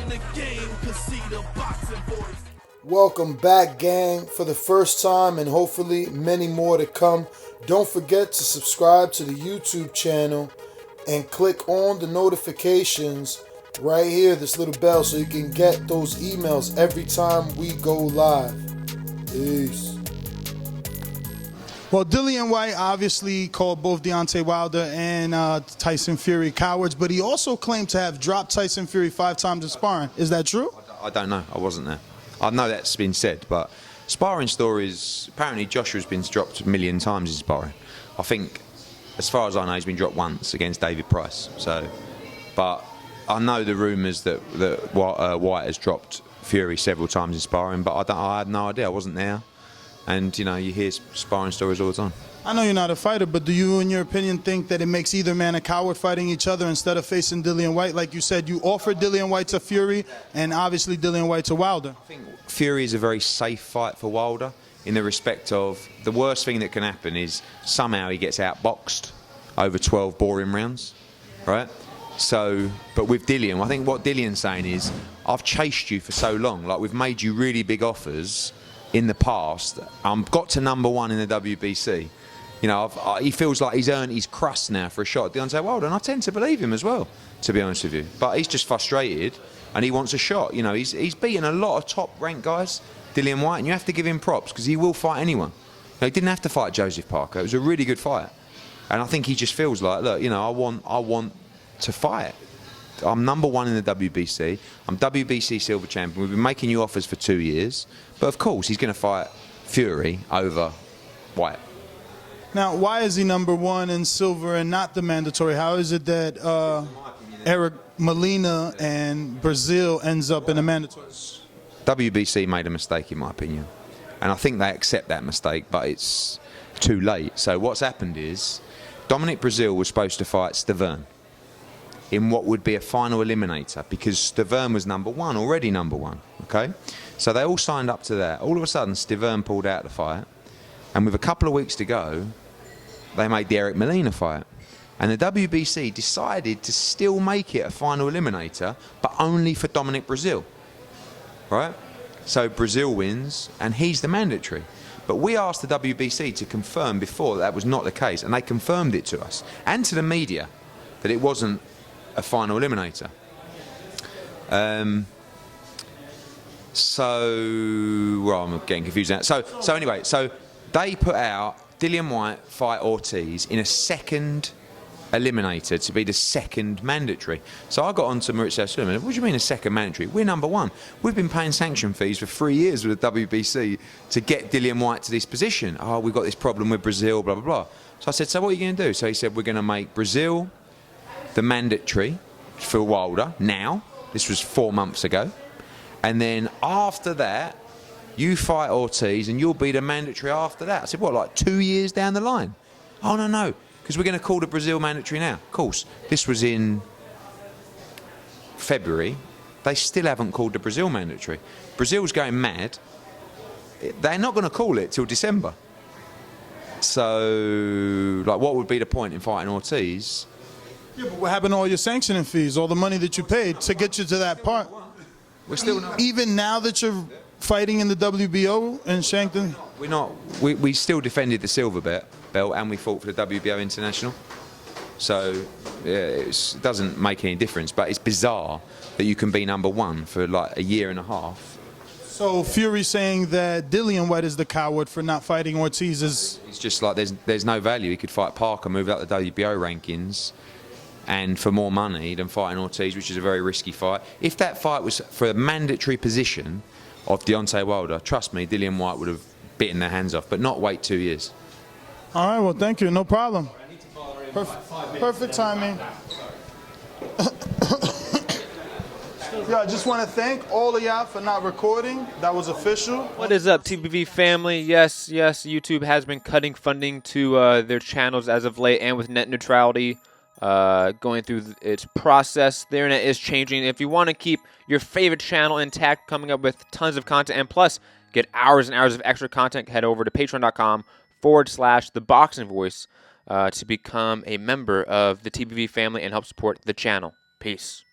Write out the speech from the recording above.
the game, cause see the boxing voice. Welcome back, gang, for the first time and hopefully many more to come. Don't forget to subscribe to the YouTube channel and click on the notifications right here, this little bell, so you can get those emails every time we go live. Peace. Well, Dillian Whyte obviously called both Deontay Wilder and Tyson Fury cowards, but he also claimed to have dropped Tyson Fury 5 times in sparring. Is that true? I don't know. I wasn't there. I know that's been said, but sparring stories, apparently Joshua's been dropped a million times in sparring. I think, as far as I know, he's been dropped once against David Price. So, but I know the rumours that Whyte has dropped Fury several times in sparring, but I had no idea. I wasn't there. And, you know, you hear sparring stories all the time. I know you're not a fighter, but do you, in your opinion, think that it makes either man a coward fighting each other instead of facing Dillian Whyte? Like you said, you offered Dillian Whyte to Fury and obviously Dillian Whyte to Wilder. I think Fury is a very safe fight for Wilder in the respect of the worst thing that can happen is somehow he gets outboxed over 12 boring rounds, right? So, but with Dillian, I think what Dillian's saying is, I've chased you for so long, like we've made you really big offers in the past. Got to #1 in the WBC. You know, he feels like he's earned his crust now for a shot at Deontay Wilder, and I tend to believe him as well, to be honest with you. But he's just frustrated, and he wants a shot. You know, he's beaten a lot of top-ranked guys, Dillian Whyte, and you have to give him props because he will fight anyone. You know, he didn't have to fight Joseph Parker. It was a really good fight, and I think he just feels like, look, you know, I want to fight. I'm #1 in the WBC. I'm WBC silver champion. We've been making you offers for 2 years. But of course, he's going to fight Fury over Whyte. Now, why is he #1 in silver and not the mandatory? How is it that Eric Molina and Brazil ends up in the mandatory? WBC made a mistake, in my opinion. And I think they accept that mistake, but it's too late. So what's happened is Dominic Brazil was supposed to fight Stavern in what would be a final eliminator because Stavern was #1, already #1, okay? So they all signed up to that. All of a sudden, Stavern pulled out the fight, and with a couple of weeks to go, they made the Eric Molina fight. And the WBC decided to still make it a final eliminator, but only for Dominic Brazil, right? So Brazil wins, and he's the mandatory. But we asked the WBC to confirm before that was not the case, and they confirmed it to us and to the media that it wasn't a final eliminator. Well, I'm getting confused now. So anyway, so they put out Dillian Whyte fight Ortiz in a second eliminator to be the second mandatory. So I got on to Maurizio Sullivan. What do you mean a second mandatory? We're #1. We've been paying sanction fees for 3 years with the WBC to get Dillian Whyte to this position. Oh, we've got this problem with Brazil, blah, blah, blah. So I said, so what are you going to do? So he said, we're going to make Brazil the mandatory for Wilder now. This was 4 months ago. And then after that, you fight Ortiz and you'll be the mandatory after that. I said, what, like 2 years down the line? Oh, no, because we're going to call the Brazil mandatory now. Of course, this was in February. They still haven't called the Brazil mandatory. Brazil's going mad. They're not going to call it till December. So, like, what would be the point in fighting Ortiz? Yeah, but what happened to all your sanctioning fees, all the money that you paid to get you to that part? We're still not. Even now that you're fighting in the WBO in Shankton? We're not. We still defended the silver belt and we fought for the WBO International. So yeah, it doesn't make any difference. But it's bizarre that you can be #1 for like a year and a half. So Fury saying that Dillian Whyte is the coward for not fighting Ortiz is... It's just like there's no value. He could fight Parker, move up the WBO rankings, and for more money than fighting Ortiz, which is a very risky fight. If that fight was for a mandatory position of Deontay Wilder, trust me, Dillian Whyte would have bitten their hands off, but not wait 2 years. All right, well, thank you. No problem. Perfect timing. Yeah, I just want to thank all of y'all for not recording. That was official. What is up, TBV family? Yes, YouTube has been cutting funding to their channels as of late, and with net neutrality going through its process, the internet is changing. If you want to keep your favorite channel intact, coming up with tons of content, and plus get hours and hours of extra content, head over to patreon.com/ThaBoxingVoice to become a member of the TBV family and help support the channel. Peace.